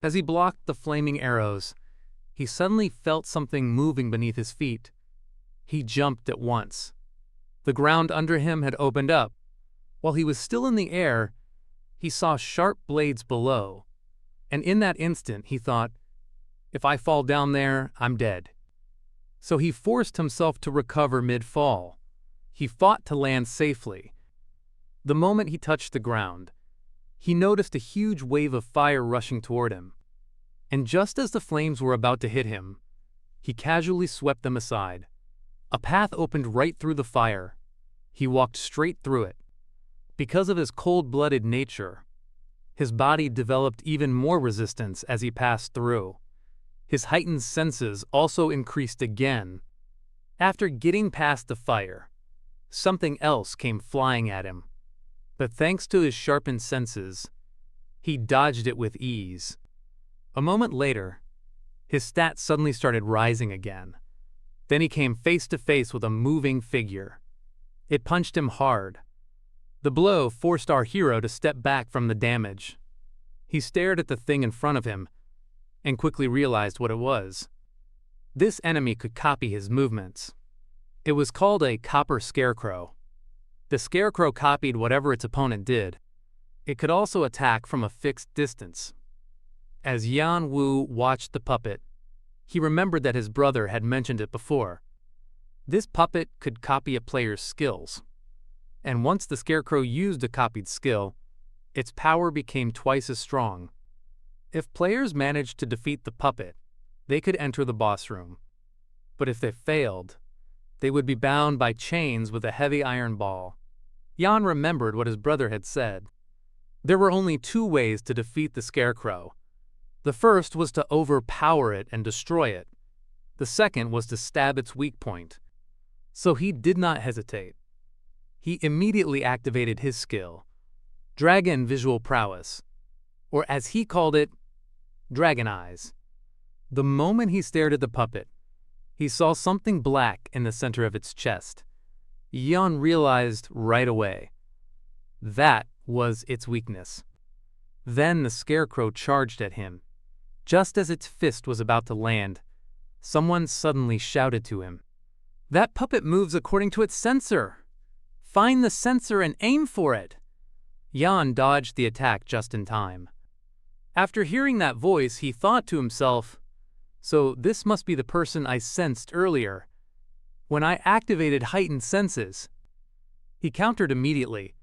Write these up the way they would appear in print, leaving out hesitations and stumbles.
As he blocked the flaming arrows, he suddenly felt something moving beneath his feet. He jumped at once. The ground under him had opened up. While he was still in the air, he saw sharp blades below, and in that instant he thought, "If I fall down there, I'm dead." So he forced himself to recover mid-fall. He fought to land safely. The moment he touched the ground, he noticed a huge wave of fire rushing toward him. And just as the flames were about to hit him, he casually swept them aside. A path opened right through the fire. He walked straight through it. Because of his cold-blooded nature, his body developed even more resistance as he passed through. His heightened senses also increased again. After getting past the fire, something else came flying at him. But thanks to his sharpened senses, he dodged it with ease. A moment later, his stats suddenly started rising again. Then he came face to face with a moving figure. It punched him hard. The blow forced our hero to step back from the damage. He stared at the thing in front of him and quickly realized what it was. This enemy could copy his movements. It was called a copper scarecrow. The scarecrow copied whatever its opponent did. It could also attack from a fixed distance. As Yan Wu watched the puppet, he remembered that his brother had mentioned it before. This puppet could copy a player's skills. And once the scarecrow used a copied skill, its power became twice as strong. If players managed to defeat the puppet, they could enter the boss room. But if they failed, they would be bound by chains with a heavy iron ball. Yan remembered what his brother had said. There were only two ways to defeat the scarecrow. The first was to overpower it and destroy it. The second was to stab its weak point. So he did not hesitate. He immediately activated his skill, Dragon Visual Prowess, or as he called it, Dragon Eyes. The moment he stared at the puppet, he saw something black in the center of its chest. Yan realized right away. That was its weakness. Then the scarecrow charged at him. Just as its fist was about to land, someone suddenly shouted to him, "That puppet moves according to its sensor! Find the sensor and aim for it!" Yan dodged the attack just in time. After hearing that voice, he thought to himself, "So this must be the person I sensed earlier, when I activated heightened senses." He countered immediately,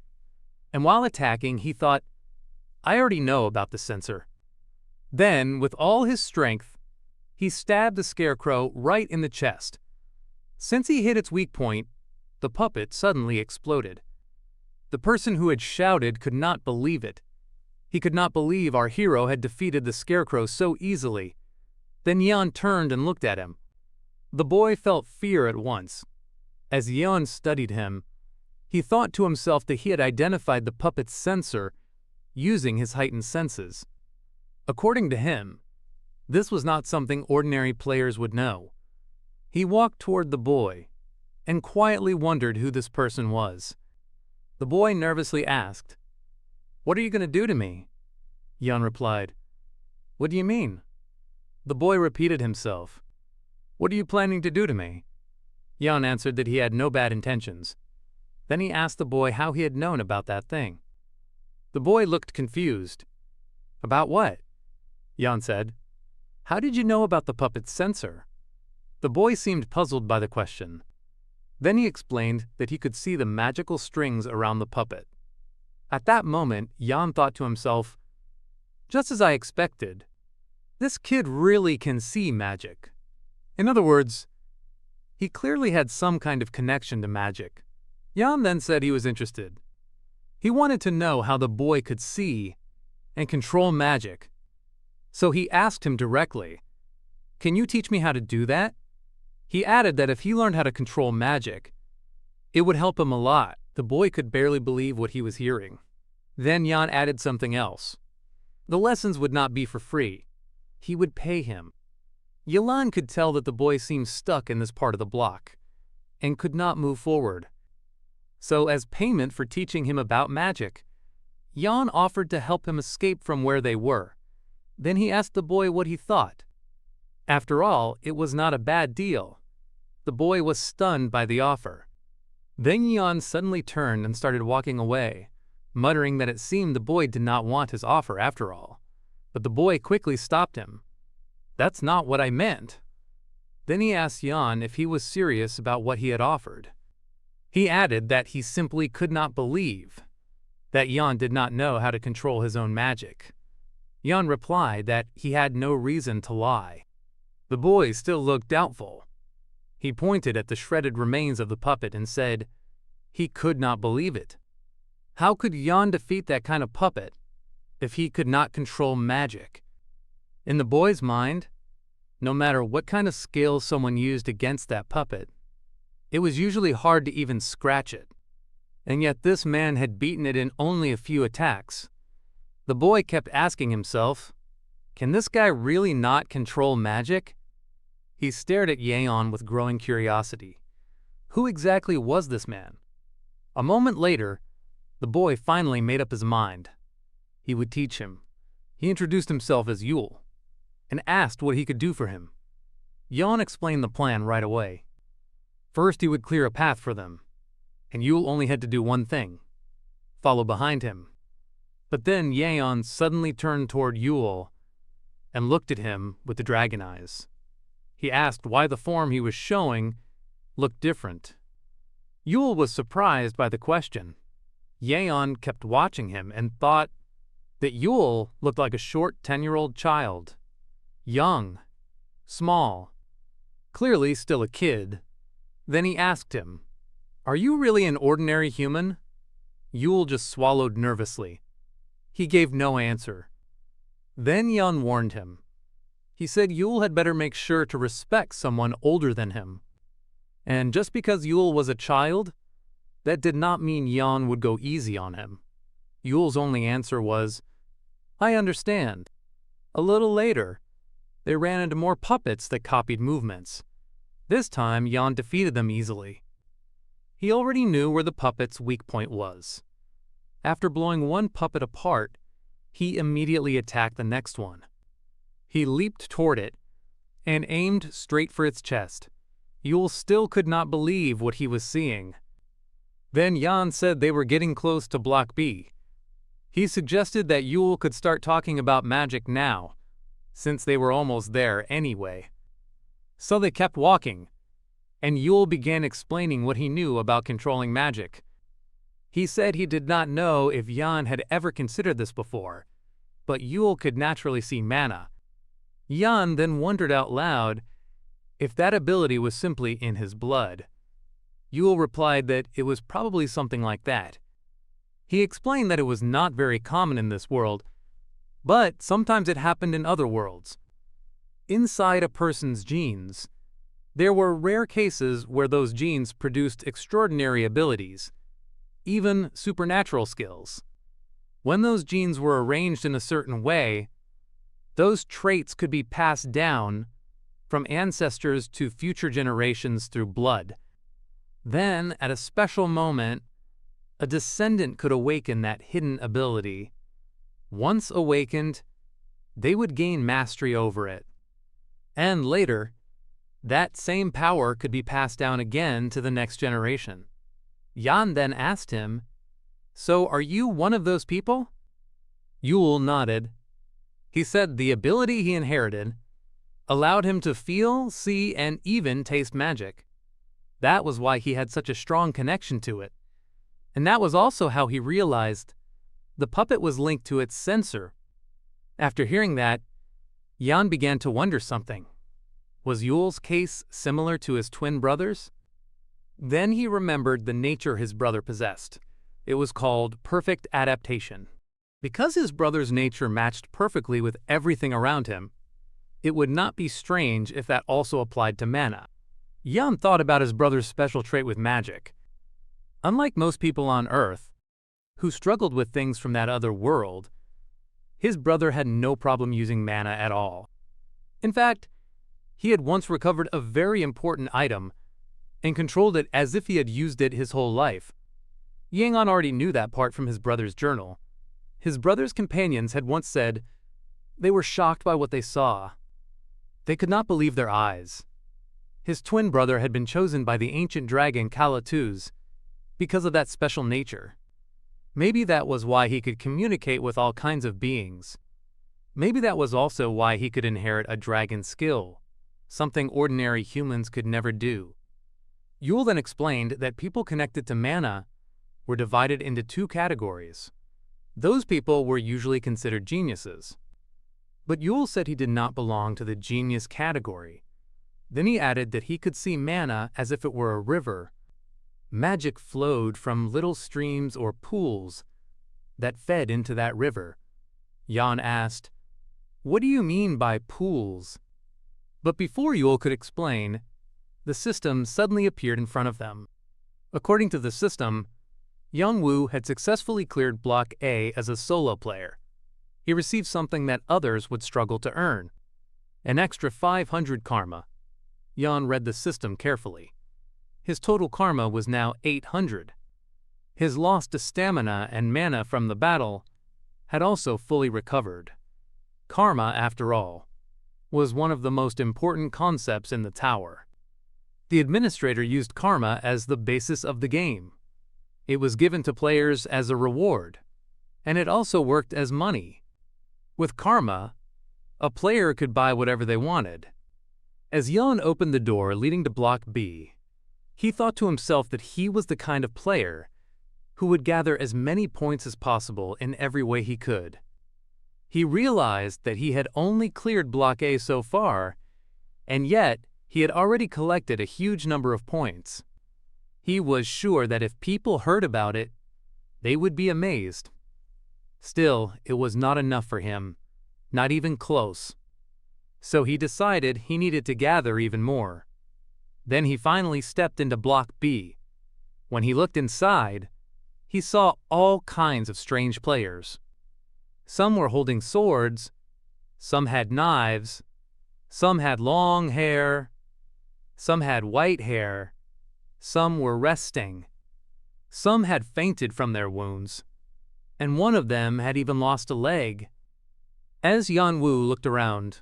and while attacking, he thought, "I already know about the sensor." Then, with all his strength, he stabbed the scarecrow right in the chest. Since he hit its weak point, the puppet suddenly exploded. The person who had shouted could not believe it. He could not believe our hero had defeated the scarecrow so easily. Then Yan turned and looked at him. The boy felt fear at once. As Yan studied him, he thought to himself that he had identified the puppet's sensor using his heightened senses. According to him, this was not something ordinary players would know. He walked toward the boy and quietly wondered who this person was. The boy nervously asked, "What are you going to do to me?" Yan replied, "What do you mean?" The boy repeated himself, "What are you planning to do to me?" Yan answered that he had no bad intentions. Then he asked the boy how he had known about that thing. The boy looked confused. "About what?" Yan said, "How did you know about the puppet's sensor?" The boy seemed puzzled by the question. Then he explained that he could see the magical strings around the puppet. At that moment, Yan thought to himself, "Just as I expected, this kid really can see magic." In other words, he clearly had some kind of connection to magic. Yan then said he was interested. He wanted to know how the boy could see and control magic. So he asked him directly, "Can you teach me how to do that?" He added that if he learned how to control magic, it would help him a lot. The boy could barely believe what he was hearing. Then Yan added something else. The lessons would not be for free. He would pay him. Yan could tell that the boy seemed stuck in this part of the block and could not move forward. So as payment for teaching him about magic, Yan offered to help him escape from where they were. Then he asked the boy what he thought. After all, it was not a bad deal. The boy was stunned by the offer. Then Yan suddenly turned and started walking away, muttering that it seemed the boy did not want his offer after all. But the boy quickly stopped him. "That's not what I meant." Then he asked Yan if he was serious about what he had offered. He added that he simply could not believe that Yan did not know how to control his own magic. Yan replied that he had no reason to lie. The boy still looked doubtful. He pointed at the shredded remains of the puppet and said he could not believe it. How could Yan defeat that kind of puppet if he could not control magic? In the boy's mind, no matter what kind of skill someone used against that puppet, it was usually hard to even scratch it. And yet this man had beaten it in only a few attacks. The boy kept asking himself, can this guy really not control magic? He stared at Yeon with growing curiosity. Who exactly was this man? A moment later, the boy finally made up his mind. He would teach him. He introduced himself as Yule and asked what he could do for him. Yeon explained the plan right away. First, he would clear a path for them, and Yule only had to do one thing: follow behind him. But then Yeon suddenly turned toward Yule and looked at him with the dragon eyes. He asked why the form he was showing looked different. Yule was surprised by the question. Yeon kept watching him and thought that Yule looked like a short 10-year-old child. Young, small, clearly still a kid. Then he asked him, "Are you really an ordinary human?" Yule just swallowed nervously. He gave no answer. Then Yeon warned him. He said Yule had better make sure to respect someone older than him. And just because Yule was a child, that did not mean Yeon would go easy on him. Yule's only answer was, "I understand." A little later, they ran into more puppets that copied movements. This time, Yeon defeated them easily. He already knew where the puppet's weak point was. After blowing one puppet apart, he immediately attacked the next one. He leaped toward it and aimed straight for its chest. Yule still could not believe what he was seeing. Then Yeon said they were getting close to Block B. He suggested that Yule could start talking about magic now, since they were almost there anyway. So they kept walking, and Yule began explaining what he knew about controlling magic. He said he did not know if Yeon had ever considered this before, but Yule could naturally see mana. Yeon then wondered out loud if that ability was simply in his blood. Yule replied that it was probably something like that. He explained that it was not very common in this world, but sometimes it happened in other worlds. Inside a person's genes, there were rare cases where those genes produced extraordinary abilities, even supernatural skills. When those genes were arranged in a certain way, those traits could be passed down from ancestors to future generations through blood. Then, at a special moment, a descendant could awaken that hidden ability. Once awakened, they would gain mastery over it. And later, that same power could be passed down again to the next generation. Yeon then asked him, "So are you one of those people?" Yule nodded. He said the ability he inherited allowed him to feel, see, and even taste magic. That was why he had such a strong connection to it. And that was also how he realized the puppet was linked to its sensor. After hearing that, Yeon began to wonder something. Was Yule's case similar to his twin brother's? Then he remembered the nature his brother possessed. It was called perfect adaptation. Because his brother's nature matched perfectly with everything around him, it would not be strange if that also applied to mana. Yeon thought about his brother's special trait with magic. Unlike most people on Earth, who struggled with things from that other world, his brother had no problem using mana at all. In fact, he had once recovered a very important item and controlled it as if he had used it his whole life. Yeon already knew that part from his brother's journal. His brother's companions had once said, They were shocked by what they saw. They could not believe their eyes. His twin brother had been chosen by the ancient dragon Kalatuz because of that special nature. Maybe that was why he could communicate with all kinds of beings. Maybe that was also why he could inherit a dragon skill, something ordinary humans could never do. Yule then explained that people connected to mana were divided into two categories. Those people were usually considered geniuses. But Yule said he did not belong to the genius category. Then he added that he could see mana as if it were a river. Magic flowed from little streams or pools that fed into that river. Jan asked, "What do you mean by pools?" But before Yule could explain, the system suddenly appeared in front of them. According to the system, Young-woo had successfully cleared Block A as a solo player. He received something that others would struggle to earn, an extra 500 karma. Jan read the system carefully. His total karma was now 800. His loss to stamina and mana from the battle had also fully recovered. Karma, after all, was one of the most important concepts in the tower. The administrator used karma as the basis of the game. It was given to players as a reward, and it also worked as money. With karma, a player could buy whatever they wanted. As Jan opened the door leading to Block B, he thought to himself that he was the kind of player who would gather as many points as possible in every way he could. He realized that he had only cleared Block A so far, and yet he had already collected a huge number of points. He was sure that if people heard about it, they would be amazed. Still, it was not enough for him, not even close. So he decided he needed to gather even more. Then he finally stepped into Block B. When he looked inside, he saw all kinds of strange players. Some were holding swords, some had knives, some had long hair, some had white hair, some were resting, some had fainted from their wounds, and one of them had even lost a leg. As Yan-woo looked around,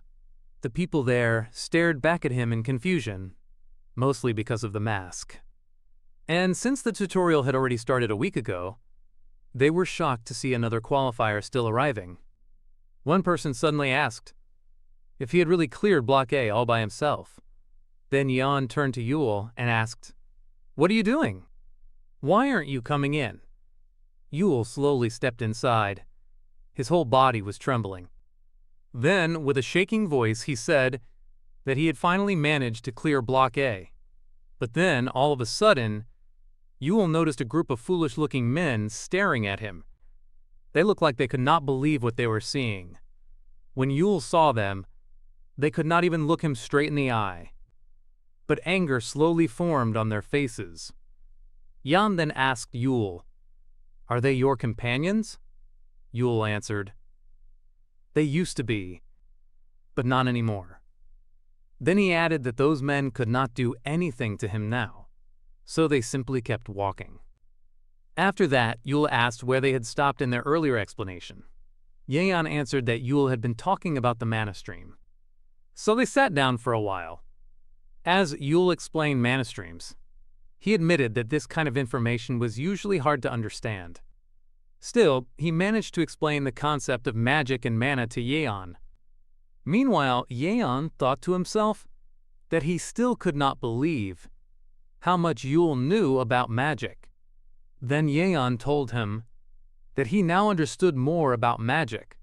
the people there stared back at him in confusion, mostly because of the mask. And since the tutorial had already started a week ago, they were shocked to see another qualifier still arriving. One person suddenly asked if he had really cleared Block A all by himself. Then Jan turned to Yule and asked, "What are you doing? Why aren't you coming in?" Yule slowly stepped inside. His whole body was trembling. Then, with a shaking voice, he said that he had finally managed to clear Block A. But then, all of a sudden, Yule noticed a group of foolish-looking men staring at him. They looked like they could not believe what they were seeing. When Yule saw them, they could not even look him straight in the eye. But anger slowly formed on their faces. Jan then asked Yule, "Are they your companions?" Yule answered, "They used to be, but not anymore." Then he added that those men could not do anything to him now, so they simply kept walking. After that, Yule asked where they had stopped in their earlier explanation. Yeon answered that Yule had been talking about the mana stream. So they sat down for a while. As Yule explained mana streams, he admitted that this kind of information was usually hard to understand. Still, he managed to explain the concept of magic and mana to Yeon. Meanwhile, Yeon thought to himself that he still could not believe how much Yule knew about magic. Then Yeon told him that he now understood more about magic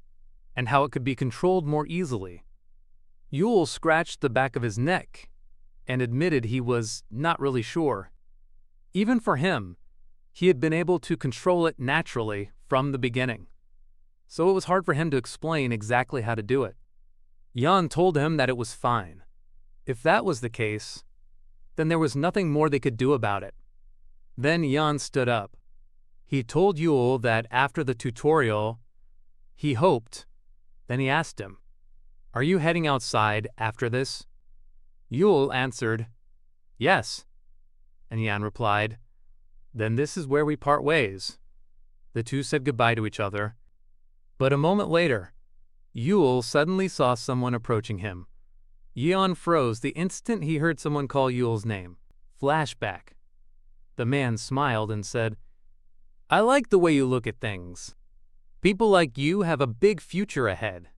and how it could be controlled more easily. Yule scratched the back of his neck and admitted he was not really sure. Even for him, he had been able to control it naturally from the beginning. So it was hard for him to explain exactly how to do it. Jan told him that it was fine. If that was the case, then there was nothing more they could do about it. Then Jan stood up. He told Yule that after the tutorial, he hoped. Then he asked him, "Are you heading outside after this?" Yule answered, "Yes." And Jan replied, "Then this is where we part ways." The two said goodbye to each other. But a moment later, Yule suddenly saw someone approaching him. Yeon froze the instant he heard someone call Yule's name. Flashback. The man smiled and said, "I like the way you look at things. People like you have a big future ahead."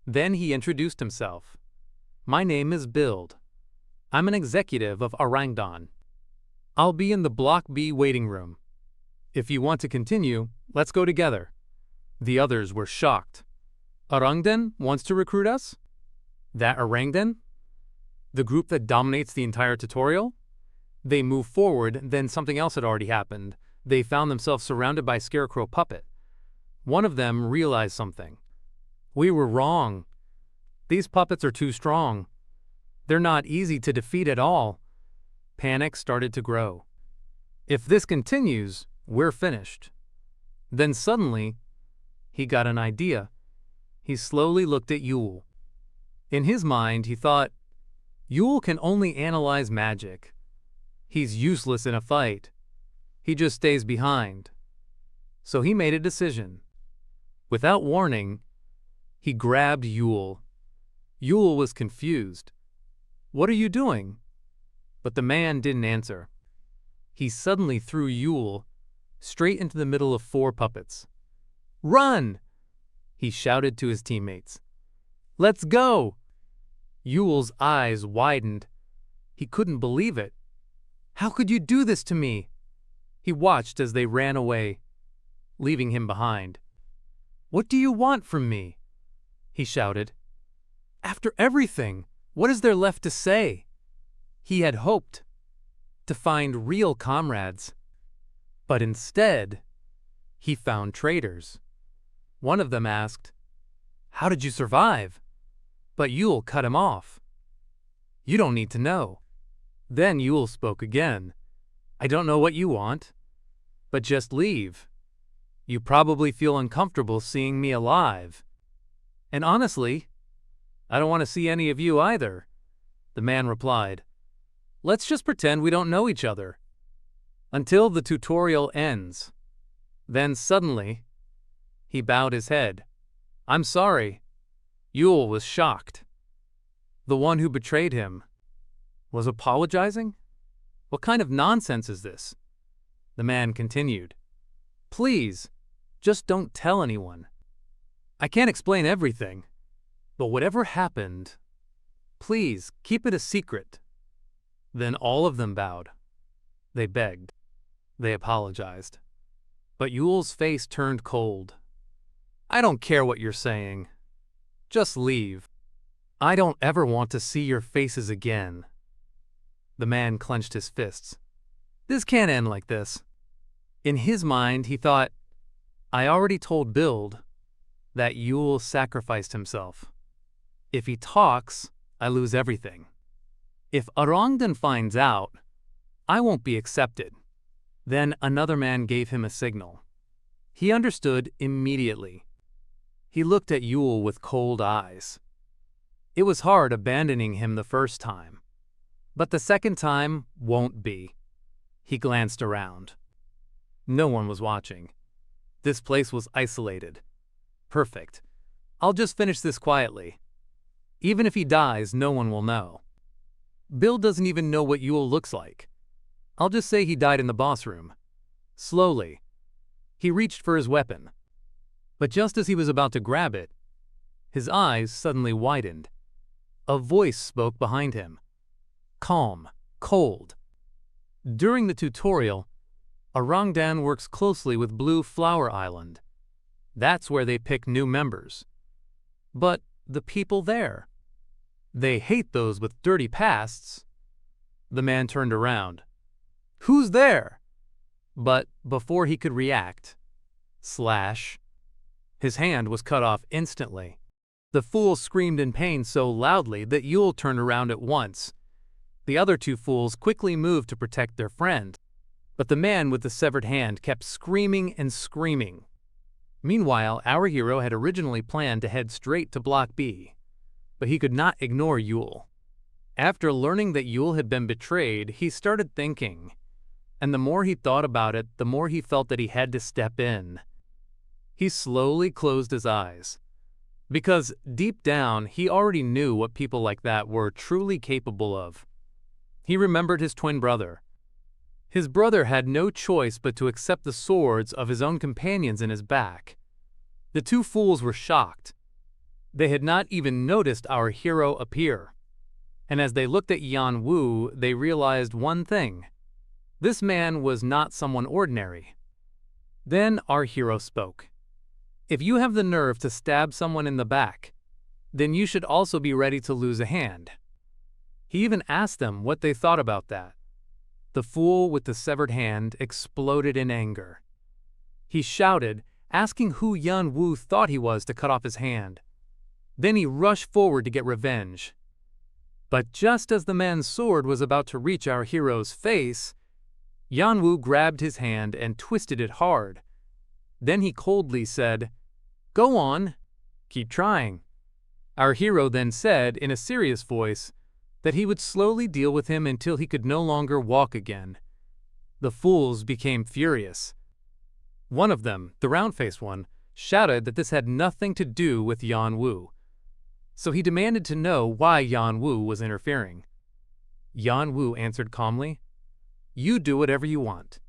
Then he introduced himself. "My name is Bild. I'm an executive of Arangdan. I'll be in the Block B waiting room. If you want to continue, let's go together." The others were shocked. "Arangdan wants to recruit us? That Arangdan? The group that dominates the entire tutorial?" They moved forward, then something else had already happened. They found themselves surrounded by Scarecrow Puppet. One of them realized something. "We were wrong. These puppets are too strong. They're not easy to defeat at all." Panic started to grow. "If this continues, we're finished." Then suddenly, he got an idea. He slowly looked at Yule. In his mind, he thought, Yule can only analyze magic. He's useless in a fight. He just stays behind. So he made a decision. Without warning, he grabbed Yule. Yule was confused. "What are you doing?" But the man didn't answer. He suddenly threw Yule straight into the middle of 4 puppets. "Run!" he shouted to his teammates. "Let's go!" Yule's eyes widened. He couldn't believe it. "How could you do this to me?" He watched as they ran away, leaving him behind. "What do you want from me?" he shouted. "After everything, what is there left to say?" He had hoped to find real comrades, but instead, he found traitors. One of them asked, "How did you survive?" But Yule cut him off. "You don't need to know." Then Yule spoke again. "I don't know what you want, but just leave. You probably feel uncomfortable seeing me alive. And honestly, I don't want to see any of you either." The man replied, "Let's just pretend we don't know each other until the tutorial ends." Then suddenly, he bowed his head. "I'm sorry." Yule was shocked. The one who betrayed him was apologizing? What kind of nonsense is this? The man continued, "Please, just don't tell anyone. I can't explain everything, but whatever happened, please keep it a secret." Then all of them bowed. They begged. They apologized. But Yule's face turned cold. "I don't care what you're saying. Just leave. I don't ever want to see your faces again." The man clenched his fists. This can't end like this. In his mind, he thought, I already told Bild that Yule sacrificed himself. If he talks, I lose everything. If Arongdan finds out, I won't be accepted. Then another man gave him a signal. He understood immediately. He looked at Yule with cold eyes. It was hard abandoning him the first time, but the second time won't be. He glanced around. No one was watching. This place was isolated. Perfect. I'll just finish this quietly. Even if he dies, no one will know. Bill doesn't even know what Yule looks like. I'll just say he died in the boss room. Slowly, he reached for his weapon. But just as he was about to grab it, his eyes suddenly widened. A voice spoke behind him. Calm, cold. During the tutorial, Arangdan works closely with Blue Flower Island. That's where they pick new members. But the people there, they hate those with dirty pasts. The man turned around. Who's there? But before he could react, slash, his hand was cut off instantly. The fool screamed in pain so loudly that Yule turned around at once. The other 2 fools quickly moved to protect their friend, but the man with the severed hand kept screaming and screaming. Meanwhile, our hero had originally planned to head straight to Block B, but he could not ignore Yule. After learning that Yule had been betrayed, he started thinking, and the more he thought about it, the more he felt that he had to step in. He slowly closed his eyes. Because deep down, he already knew what people like that were truly capable of. He remembered his twin brother. His brother had no choice but to accept the swords of his own companions in his back. The two fools were shocked. They had not even noticed our hero appear. And as they looked at Yan Wu, they realized one thing. This man was not someone ordinary. Then our hero spoke. If you have the nerve to stab someone in the back, then you should also be ready to lose a hand. He even asked them what they thought about that. The fool with the severed hand exploded in anger. He shouted, asking who Yan Wu thought he was to cut off his hand. Then he rushed forward to get revenge. But just as the man's sword was about to reach our hero's face, Yan Wu grabbed his hand and twisted it hard. Then he coldly said, "Go on, keep trying." Our hero then said in a serious voice that he would slowly deal with him until he could no longer walk again. The fools became furious. One of them, the round-faced one, shouted that this had nothing to do with Yan Wu. So he demanded to know why Yan Wu was interfering. Yan Wu answered calmly, "You do whatever you want,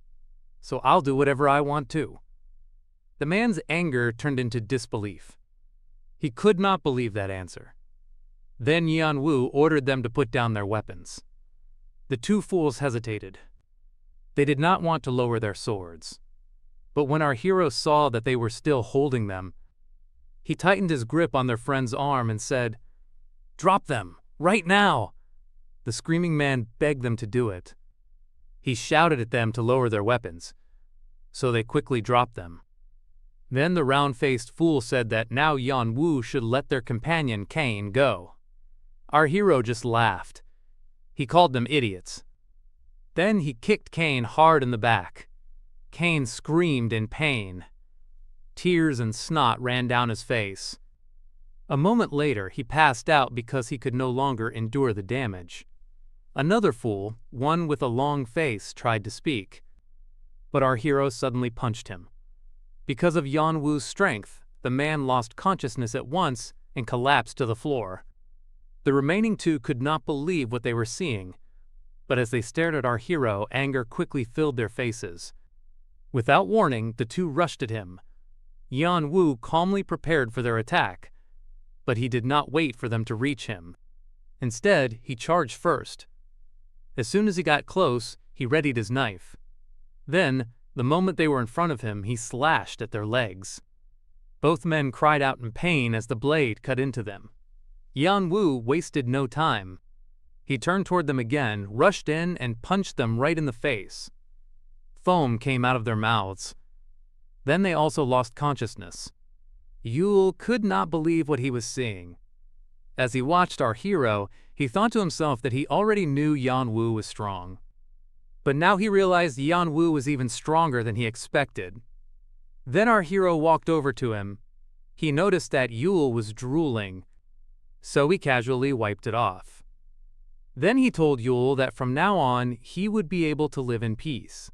so I'll do whatever I want too." The man's anger turned into disbelief. He could not believe that answer. Then Yan Wu ordered them to put down their weapons. The two fools hesitated. They did not want to lower their swords. But when our hero saw that they were still holding them, he tightened his grip on their friend's arm and said, "Drop them, right now!" The screaming man begged them to do it. He shouted at them to lower their weapons, so they quickly dropped them. Then the round-faced fool said that now Yan Wu should let their companion Cain go. Our hero just laughed. He called them idiots. Then he kicked Cain hard in the back. Cain screamed in pain. Tears and snot ran down his face. A moment later, he passed out because he could no longer endure the damage. Another fool, one with a long face, tried to speak. But our hero suddenly punched him. Because of Yan Wu's strength, the man lost consciousness at once and collapsed to the floor. The remaining two could not believe what they were seeing, but as they stared at our hero, anger quickly filled their faces. Without warning, the two rushed at him. Yan Wu calmly prepared for their attack, but he did not wait for them to reach him. Instead, he charged first. As soon as he got close, he readied his knife. Then, the moment they were in front of him, he slashed at their legs. Both men cried out in pain as the blade cut into them. Yan Wu wasted no time. He turned toward them again, rushed in, and punched them right in the face. Foam came out of their mouths. Then they also lost consciousness. Yule could not believe what he was seeing. As he watched our hero, he thought to himself that he already knew Yan Wu was strong. But now he realized Yan Wu was even stronger than he expected. Then our hero walked over to him. He noticed that Yule was drooling, so he casually wiped it off. Then he told Yule that from now on he would be able to live in peace.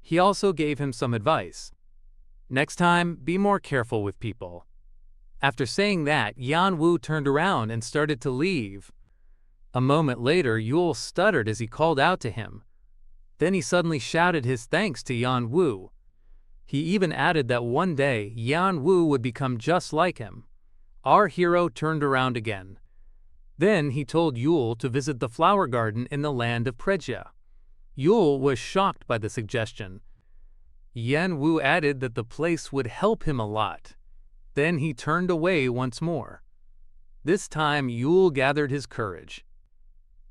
He also gave him some advice. Next time, be more careful with people. After saying that, Yan Wu turned around and started to leave. A moment later, Yule stuttered as he called out to him. Then he suddenly shouted his thanks to Yan Wu. He even added that one day, Yan Wu would become just like him. Our hero turned around again. Then he told Yule to visit the flower garden in the land of Prejia. Yule was shocked by the suggestion. Yan Wu added that the place would help him a lot. Then he turned away once more. This time Yule gathered his courage.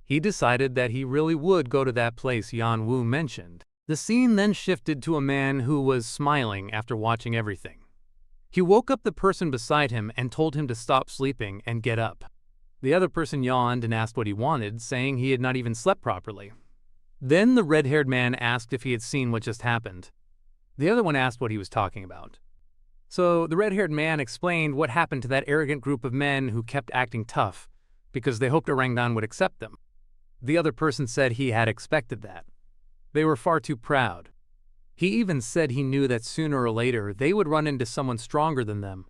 He decided that he really would go to that place Yan Wu mentioned. The scene then shifted to a man who was smiling after watching everything. He woke up the person beside him and told him to stop sleeping and get up. The other person yawned and asked what he wanted, saying he had not even slept properly. Then the red-haired man asked if he had seen what just happened. The other one asked what he was talking about. So the red-haired man explained what happened to that arrogant group of men who kept acting tough because they hoped Orangutan would accept them. The other person said he had expected that. They were far too proud. He even said he knew that sooner or later they would run into someone stronger than them.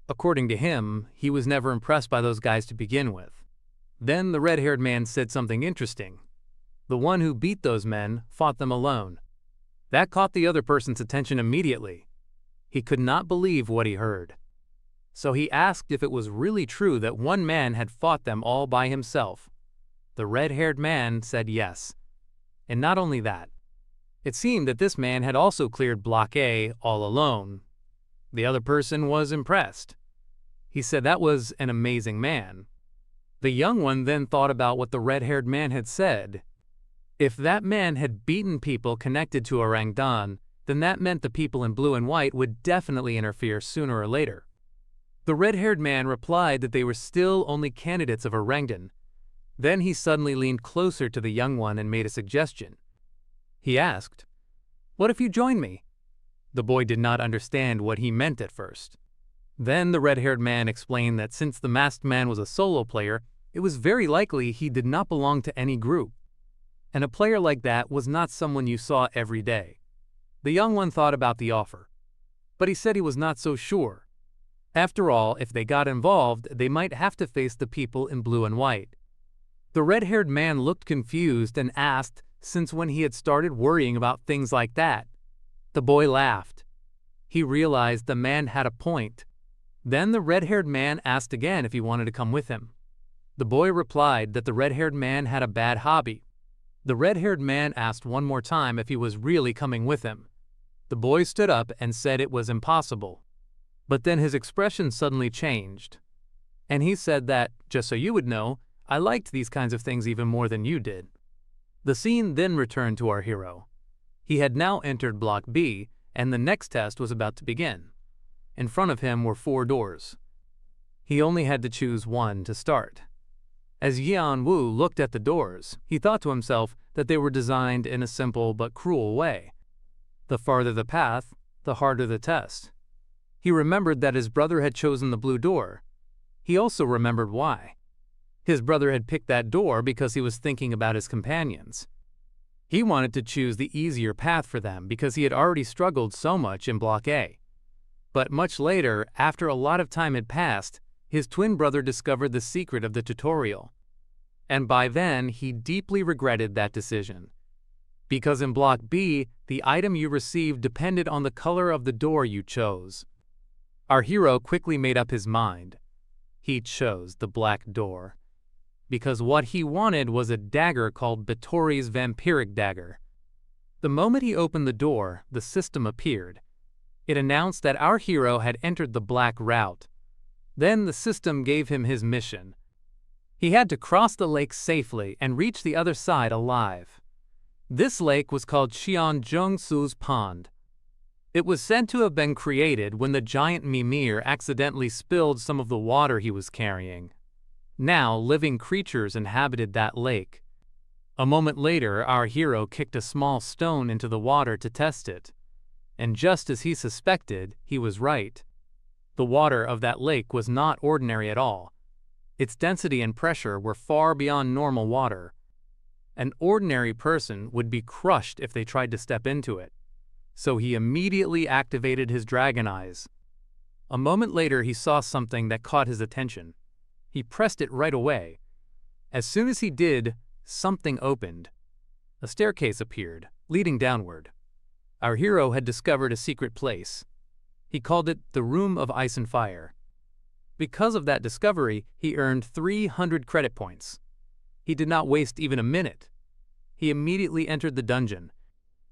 According to him, he was never impressed by those guys to begin with. Then the red-haired man said something interesting. The one who beat those men fought them alone. That caught the other person's attention immediately. He could not believe what he heard. So he asked if it was really true that one man had fought them all by himself. The red-haired man said yes. And not only that, it seemed that this man had also cleared Block A all alone. The other person was impressed. He said that was an amazing man. The young one then thought about what the red-haired man had said. If that man had beaten people connected to Orangdan, then that meant the people in blue and white would definitely interfere sooner or later. The red-haired man replied that they were still only candidates of Orangdan. Then he suddenly leaned closer to the young one and made a suggestion. He asked, "What if you join me?" The boy did not understand what he meant at first. Then the red-haired man explained that since the masked man was a solo player, it was very likely he did not belong to any group. And a player like that was not someone you saw every day. The young one thought about the offer, but he said he was not so sure. After all, if they got involved, they might have to face the people in blue and white. The red-haired man looked confused and asked since when he had started worrying about things like that. The boy laughed. He realized the man had a point. Then the red-haired man asked again if he wanted to come with him. The boy replied that the red-haired man had a bad hobby. The red-haired man asked one more time if he was really coming with him. The boy stood up and said it was impossible. But then his expression suddenly changed. And he said that, just so you would know, I liked these kinds of things even more than you did. The scene then returned to our hero. He had now entered Block B, and the next test was about to begin. In front of him were 4 doors. He only had to choose one to start. As Yan Wu looked at the doors, he thought to himself that they were designed in a simple but cruel way. The farther the path, the harder the test. He remembered that his brother had chosen the blue door. He also remembered why. His brother had picked that door because he was thinking about his companions. He wanted to choose the easier path for them because he had already struggled so much in Block A. But much later, after a lot of time had passed, his twin brother discovered the secret of the tutorial. And by then, he deeply regretted that decision. Because in Block B, the item you received depended on the color of the door you chose. Our hero quickly made up his mind. He chose the black door. Because what he wanted was a dagger called Bittori's vampiric dagger. The moment he opened the door, the system appeared. It announced that our hero had entered the black route. Then the system gave him his mission. He had to cross the lake safely and reach the other side alive. This lake was called Xianzhongsu's Pond. It was said to have been created when the giant Mimir accidentally spilled some of the water he was carrying. Now, living creatures inhabited that lake. A moment later, our hero kicked a small stone into the water to test it. And just as he suspected, he was right. The water of that lake was not ordinary at all. Its density and pressure were far beyond normal water. An ordinary person would be crushed if they tried to step into it. So he immediately activated his dragon eyes. A moment later, he saw something that caught his attention. He pressed it right away. As soon as he did, something opened. A staircase appeared, leading downward. Our hero had discovered a secret place. He called it the Room of Ice and Fire. Because of that discovery, he earned 300 credit points. He did not waste even a minute. He immediately entered the dungeon.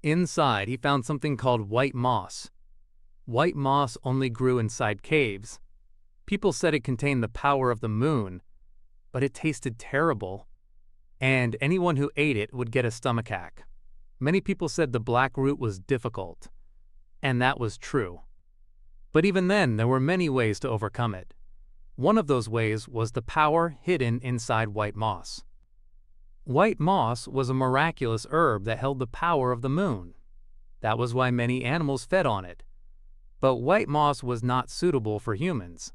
Inside, he found something called white moss. White moss only grew inside caves. People said it contained the power of the moon, but it tasted terrible. And anyone who ate it would get a stomachache. Many people said the black root was difficult. And that was true. But even then, there were many ways to overcome it. One of those ways was the power hidden inside white moss. White moss was a miraculous herb that held the power of the moon. That was why many animals fed on it. But white moss was not suitable for humans.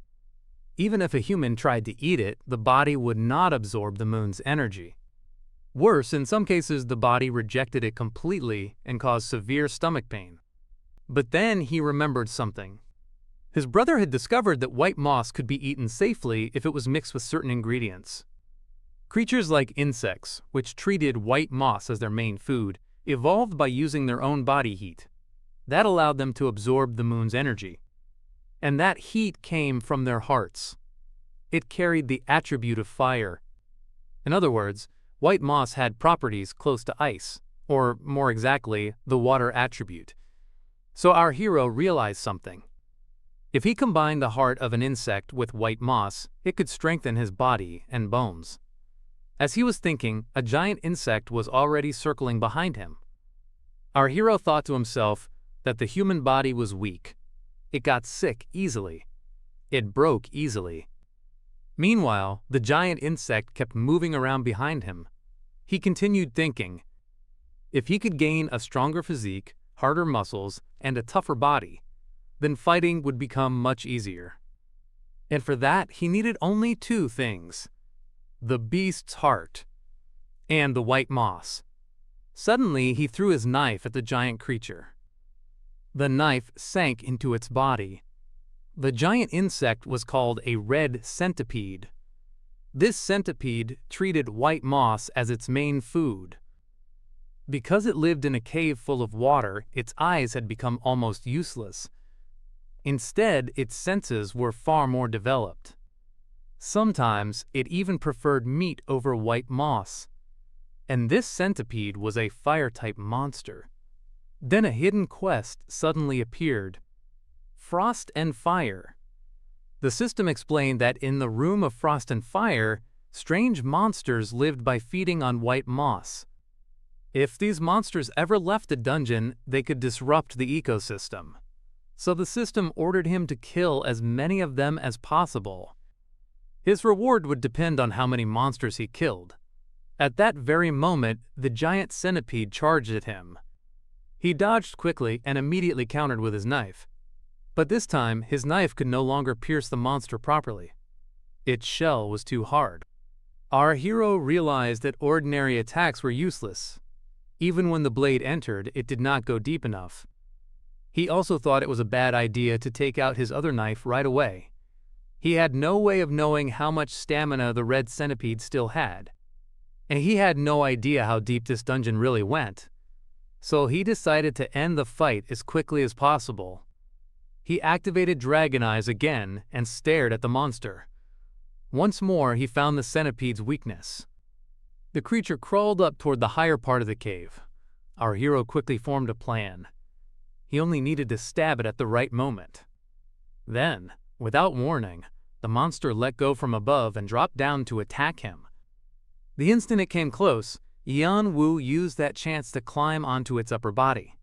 Even if a human tried to eat it, the body would not absorb the moon's energy. Worse, in some cases, the body rejected it completely and caused severe stomach pain. But then he remembered something. His brother had discovered that white moss could be eaten safely if it was mixed with certain ingredients. Creatures like insects, which treated white moss as their main food, evolved by using their own body heat. That allowed them to absorb the moon's energy. And that heat came from their hearts. It carried the attribute of fire. In other words, white moss had properties close to ice, or more exactly, the water attribute. So our hero realized something. If he combined the heart of an insect with white moss, it could strengthen his body and bones. As he was thinking, a giant insect was already circling behind him. Our hero thought to himself that the human body was weak. It got sick easily. It broke easily. Meanwhile, the giant insect kept moving around behind him. He continued thinking, if he could gain a stronger physique, harder muscles, and a tougher body, then fighting would become much easier. And for that, he needed only two things: the beast's heart and the white moss. Suddenly, he threw his knife at the giant creature. The knife sank into its body. The giant insect was called a red centipede. This centipede treated white moss as its main food. Because it lived in a cave full of water, its eyes had become almost useless. Instead, its senses were far more developed. Sometimes, it even preferred meat over white moss. And this centipede was a fire-type monster. Then a hidden quest suddenly appeared: Frost and Fire. The system explained that in the Room of Frost and Fire, strange monsters lived by feeding on white moss. If these monsters ever left the dungeon, they could disrupt the ecosystem. So the system ordered him to kill as many of them as possible. His reward would depend on how many monsters he killed. At that very moment, the giant centipede charged at him. He dodged quickly and immediately countered with his knife. But this time, his knife could no longer pierce the monster properly. Its shell was too hard. Our hero realized that ordinary attacks were useless. Even when the blade entered, it did not go deep enough. He also thought it was a bad idea to take out his other knife right away. He had no way of knowing how much stamina the red centipede still had. And he had no idea how deep this dungeon really went. So he decided to end the fight as quickly as possible. He activated Dragon Eyes again and stared at the monster. Once more, he found the centipede's weakness. The creature crawled up toward the higher part of the cave. Our hero quickly formed a plan. He only needed to stab it at the right moment. Then, without warning, the monster let go from above and dropped down to attack him. The instant it came close, Yan Wu used that chance to climb onto its upper body.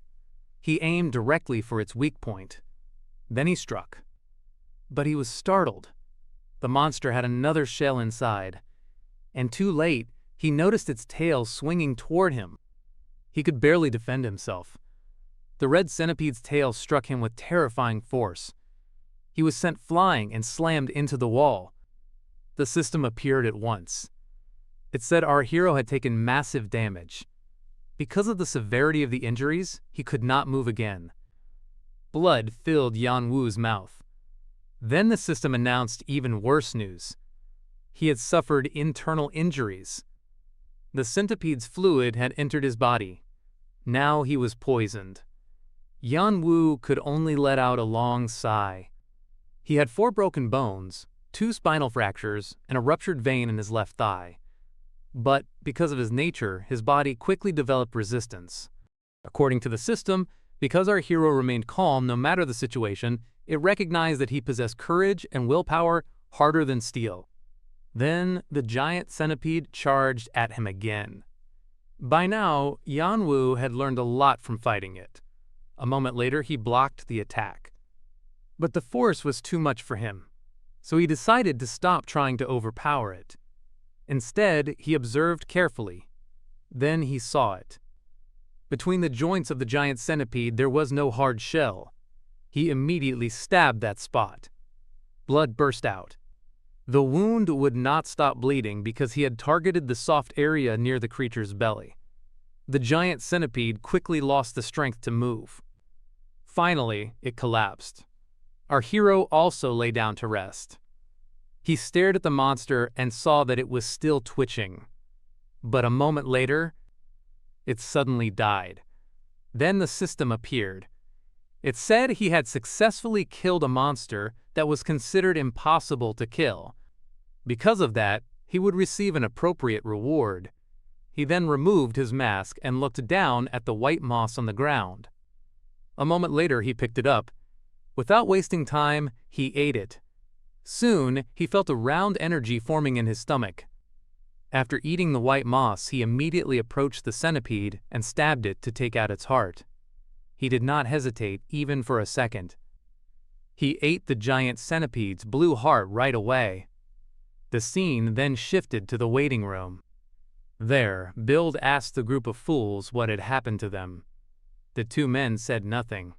He aimed directly for its weak point. Then he struck. But he was startled. The monster had another shell inside. And too late, he noticed its tail swinging toward him. He could barely defend himself. The red centipede's tail struck him with terrifying force. He was sent flying and slammed into the wall. The system appeared at once. It said our hero had taken massive damage. Because of the severity of the injuries, he could not move again. Blood filled Yan Wu's mouth. Then the system announced even worse news. He had suffered internal injuries. The centipede's fluid had entered his body. Now he was poisoned. Yan Wu could only let out a long sigh. He had 4 broken bones, 2 spinal fractures, and a ruptured vein in his left thigh. But because of his nature, his body quickly developed resistance. According to the system, because our hero remained calm no matter the situation, it recognized that he possessed courage and willpower harder than steel. Then the giant centipede charged at him again. By now, Yan Wu had learned a lot from fighting it. A moment later, he blocked the attack. But the force was too much for him, so he decided to stop trying to overpower it. Instead, he observed carefully. Then he saw it. Between the joints of the giant centipede, there was no hard shell. He immediately stabbed that spot. Blood burst out. The wound would not stop bleeding because he had targeted the soft area near the creature's belly. The giant centipede quickly lost the strength to move. Finally, it collapsed. Our hero also lay down to rest. He stared at the monster and saw that it was still twitching. But a moment later, it suddenly died. Then the system appeared. It said he had successfully killed a monster that was considered impossible to kill. Because of that, he would receive an appropriate reward. He then removed his mask and looked down at the white moss on the ground. A moment later, he picked it up. Without wasting time, he ate it. Soon, he felt a round energy forming in his stomach. After eating the white moss, he immediately approached the centipede and stabbed it to take out its heart. He did not hesitate even for a second. He ate the giant centipede's blue heart right away. The scene then shifted to the waiting room. There, Bild asked the group of fools what had happened to them. The two men said nothing.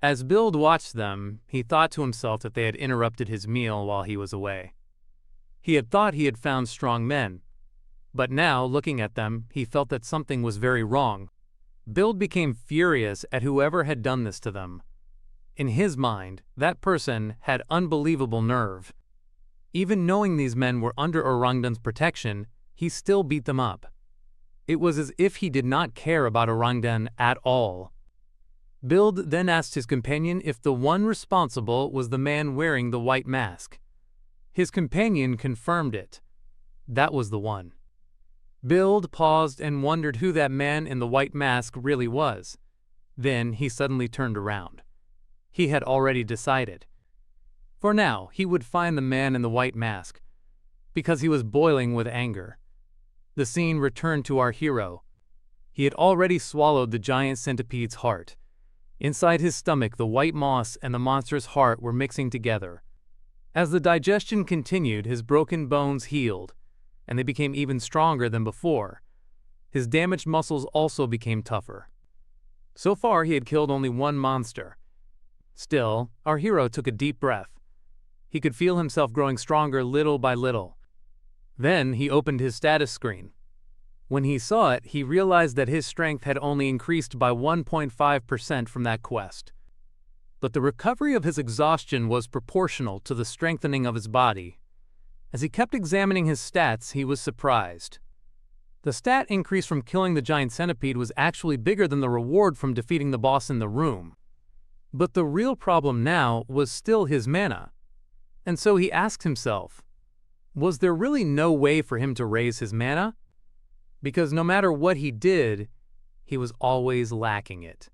As Bild watched them, he thought to himself that they had interrupted his meal while he was away. He had thought he had found strong men, but now, looking at them, he felt that something was very wrong. Bild became furious at whoever had done this to them. In his mind, that person had unbelievable nerve. Even knowing these men were under Orangdan's protection, he still beat them up. It was as if he did not care about Orangdan at all. Bild then asked his companion if the one responsible was the man wearing the white mask. His companion confirmed it. That was the one. Bild paused and wondered who that man in the white mask really was. Then he suddenly turned around. He had already decided. For now, he would find the man in the white mask, because he was boiling with anger. The scene returned to our hero. He had already swallowed the giant centipede's heart. Inside his stomach, the white moss and the monster's heart were mixing together. As the digestion continued, his broken bones healed, and they became even stronger than before. His damaged muscles also became tougher. So far, he had killed only one monster. Still, our hero took a deep breath. He could feel himself growing stronger little by little. Then he opened his status screen. When he saw it, he realized that his strength had only increased by 1.5% from that quest. But the recovery of his exhaustion was proportional to the strengthening of his body. As he kept examining his stats, he was surprised. The stat increase from killing the giant centipede was actually bigger than the reward from defeating the boss in the room. But the real problem now was still his mana. And so he asked himself, was there really no way for him to raise his mana? Because no matter what he did, he was always lacking it.